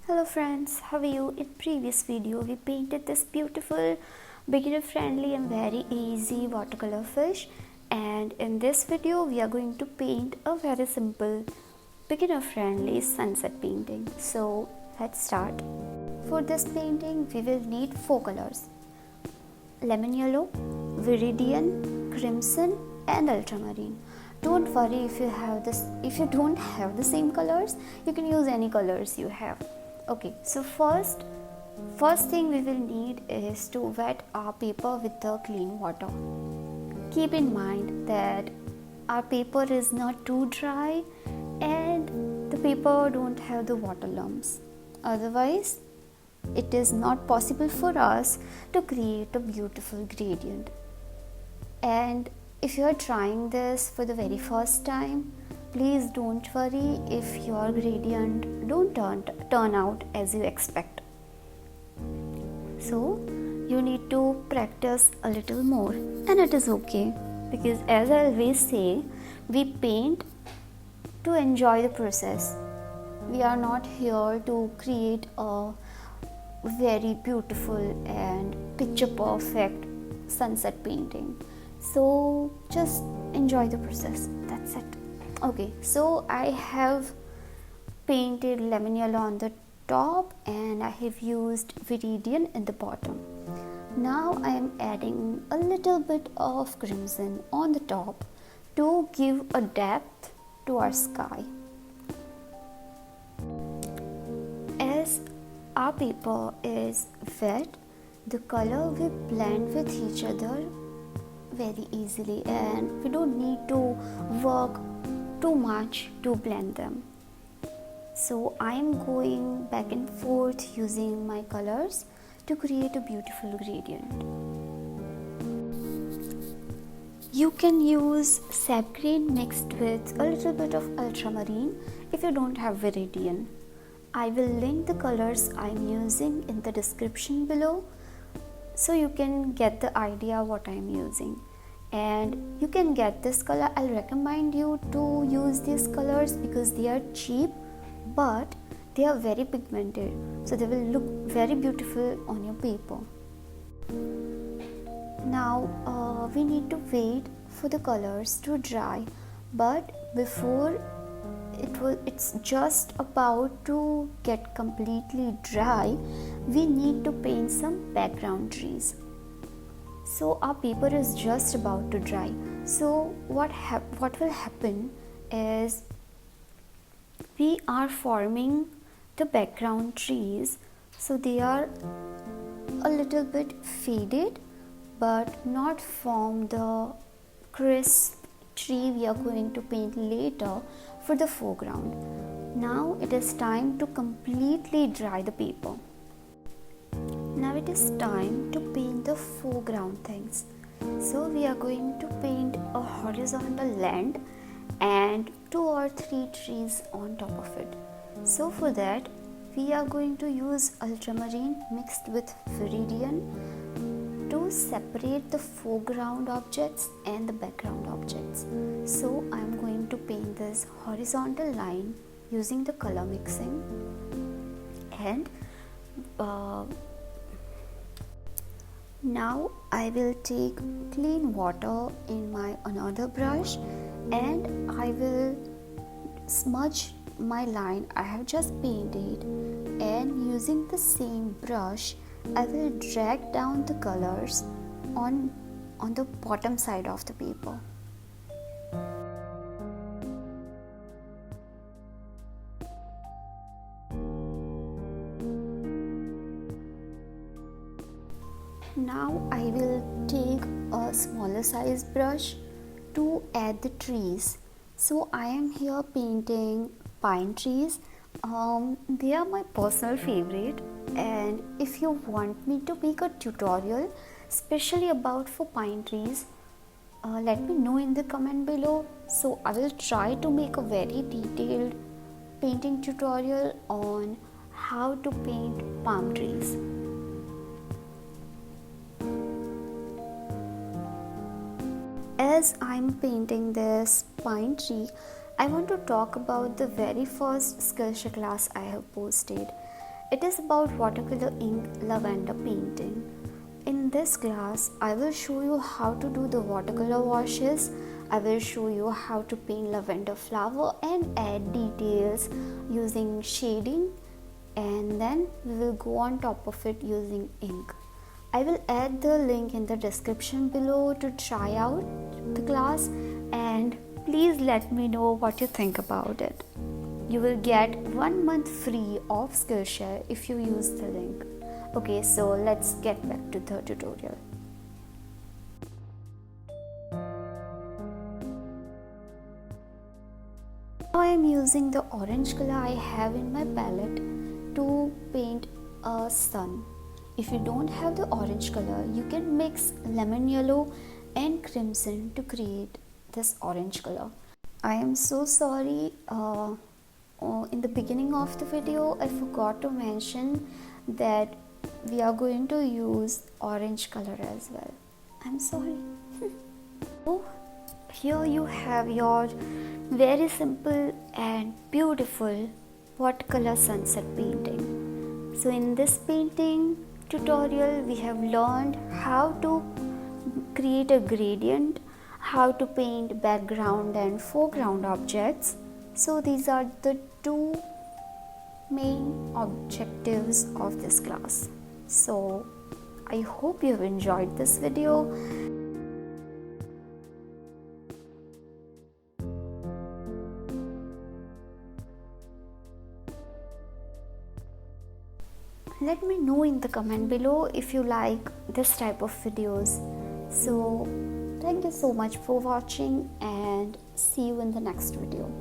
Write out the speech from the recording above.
Hello friends, how are you? In previous video we painted this beautiful beginner friendly and very easy watercolor fish, and in this video we are going to paint a very simple beginner friendly sunset painting. So let's start. For this painting we will need four colors: lemon yellow, viridian, crimson and ultramarine. Don't worry if you don't have the same colors, you can use any colors you have. Okay, so first thing we will need is to wet our paper with the clean water. Keep in mind that our paper is not too dry and the paper don't have the water lumps. Otherwise, it is not possible for us to create a beautiful gradient. And if you are trying this for the very first time, please don't worry if your gradient don't turn out as you expect. So you need to practice a little more, and it is okay, because as I always say, we paint to enjoy the process. We are not here to create a very beautiful and picture perfect sunset painting. So just enjoy the process, that's it. Okay, so I have painted lemon yellow on the top and I have used viridian in the bottom. Now I am adding a little bit of crimson on the top to give a depth to our sky. As our paper is wet, the color will blend with each other very easily and we don't need to work too much to blend them. So I am going back and forth using my colors to create a beautiful gradient. You can use sap green mixed with a little bit of ultramarine if you don't have viridian. I will link the colors I am using in the description below, so you can get the idea what I am using. And you can get this color. I'll recommend you to use these colors because they are cheap but they are very pigmented, so they will look very beautiful on your paper. Now we need to wait for the colors to dry, but before it's just about to get completely dry, we need to paint some background trees. So our paper is just about to dry. So what will happen is we are forming the background trees. So they are a little bit faded but not form the crisp tree we are going to paint later for the foreground. Now it is time to completely dry the paper. Now it is time to paint the foreground things. So we are going to paint a horizontal land and 2 or 3 trees on top of it. So for that we are going to use ultramarine mixed with viridian to separate the foreground objects and the background objects. So I am going to paint this horizontal line using the color mixing, and now I will take clean water in my another brush and I will smudge my line I have just painted, and using the same brush I will drag down the colors on the bottom side of the paper. Now I will take a smaller size brush to add the trees. So I am here painting pine trees. They are my personal favorite, and if you want me to make a tutorial especially about for pine trees, let me know in the comment below. So I will try to make a very detailed painting tutorial on how to paint palm trees. As I'm painting this pine tree, I want to talk about the very first Skillshare class I have posted. It is about watercolor ink lavender painting. In this class, I will show you how to do the watercolor washes. I will show you how to paint lavender flower and add details using shading, and then we will go on top of it using ink. I will add the link in the description below to try out the class, and please let me know what you think about it. You will get 1 month free of Skillshare if you use the link. Okay, so let's get back to the tutorial. Now I am using the orange color I have in my palette to paint a sun. If you don't have the orange color, you can mix lemon yellow and crimson to create this orange color. I am so sorry, in the beginning of the video I forgot to mention that we are going to use orange color as well. I'm sorry. So here you have your very simple and beautiful watercolor sunset painting. So in this painting tutorial we have learned how to create a gradient, how to paint background and foreground objects. So these are the two main objectives of this class. So I hope you have enjoyed this video. Let me know in the comment below if you like this type of videos. So thank you so much for watching, and see you in the next video.